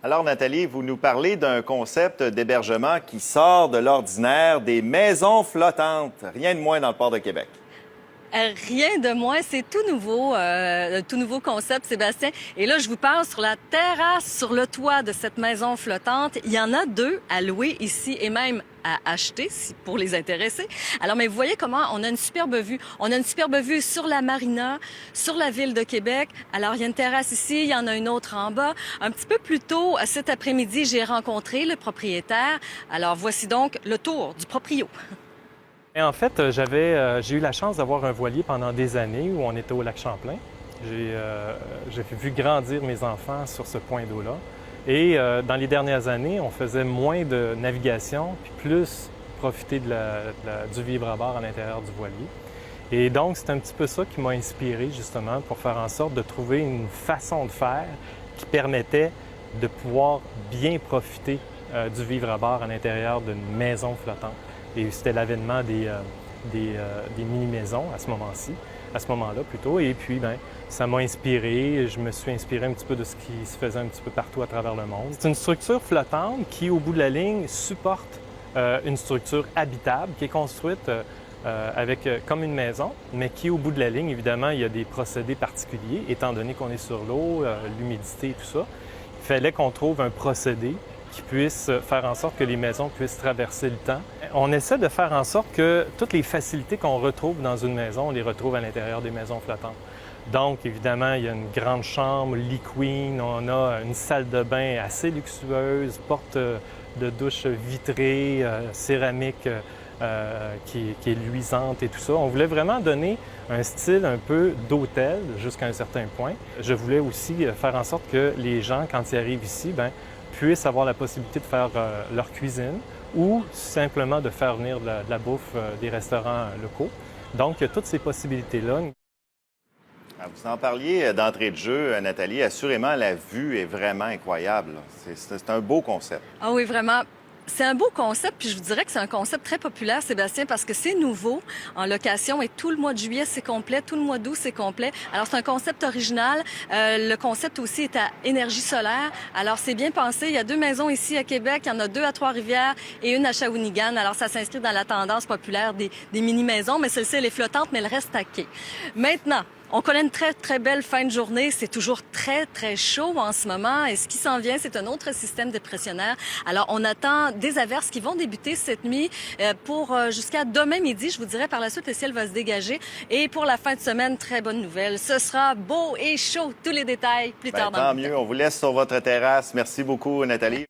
Alors, Nathalie, vous nous parlez d'un concept d'hébergement qui sort de l'ordinaire, des maisons flottantes. Rien de moins dans le port de Québec. Rien de moins, c'est tout nouveau concept, Sébastien. Et là, je vous parle sur la terrasse, sur le toit de cette maison flottante. Il y en a deux à louer ici et même à acheter pour les intéressés. Alors, mais vous voyez comment on a une superbe vue. On a une superbe vue sur la marina, sur la ville de Québec. Alors, il y a une terrasse ici, il y en a une autre en bas. Un petit peu plus tôt, cet après-midi, j'ai rencontré le propriétaire. Alors, voici donc le tour du proprio. Et en fait, j'ai eu la chance d'avoir un voilier pendant des années où on était au lac Champlain. J'ai vu grandir mes enfants sur ce point d'eau-là. Et dans les dernières années, on faisait moins de navigation, puis plus profiter du vivre à bord à l'intérieur du voilier. Et donc, c'est un petit peu ça qui m'a inspiré justement pour faire en sorte de trouver une façon de faire qui permettait de pouvoir bien profiter du vivre à bord à l'intérieur d'une maison flottante. Et c'était l'avènement des mini-maisons à ce moment-là plutôt. Et puis, ça m'a inspiré. Je me suis inspiré un petit peu de ce qui se faisait un petit peu partout à travers le monde. C'est une structure flottante qui, au bout de la ligne, supporte une structure habitable qui est construite comme une maison, mais qui, au bout de la ligne, évidemment, il y a des procédés particuliers, étant donné qu'on est sur l'eau, l'humidité et tout ça. Il fallait qu'on trouve un procédé qui puisse faire en sorte que les maisons puissent traverser le temps. On essaie de faire en sorte que toutes les facilités qu'on retrouve dans une maison, on les retrouve à l'intérieur des maisons flottantes. Donc, évidemment, il y a une grande chambre, lit queen, on a une salle de bain assez luxueuse, porte de douche vitrée, céramique qui est luisante et tout ça. On voulait vraiment donner un style un peu d'hôtel jusqu'à un certain point. Je voulais aussi faire en sorte que les gens, quand ils arrivent ici, puissent avoir la possibilité de faire leur cuisine ou simplement de faire venir de la bouffe des restaurants locaux. Donc, il y a toutes ces possibilités-là. Vous en parliez d'entrée de jeu, Nathalie. Assurément, la vue est vraiment incroyable. C'est un beau concept. Ah oui, vraiment. C'est un beau concept, puis je vous dirais que c'est un concept très populaire, Sébastien, parce que c'est nouveau en location et tout le mois de juillet, c'est complet, tout le mois d'août, c'est complet. Alors, c'est un concept original. Le concept aussi est à énergie solaire. Alors, c'est bien pensé. Il y a deux maisons ici à Québec, il y en a deux à Trois-Rivières et une à Shawinigan. Alors, ça s'inscrit dans la tendance populaire des mini-maisons, mais celle-ci, elle est flottante, mais elle reste à quai. Maintenant, on connaît une très, très belle fin de journée. C'est toujours très, très chaud en ce moment. Et ce qui s'en vient, c'est un autre système dépressionnaire. Alors, on attend des averses qui vont débuter cette nuit pour jusqu'à demain midi. Je vous dirais, par la suite, le ciel va se dégager. Et pour la fin de semaine, très bonne nouvelle. Ce sera beau et chaud. Tous les détails plus tard dans le Tant mieux. On vous laisse sur votre terrasse. Merci beaucoup, Nathalie.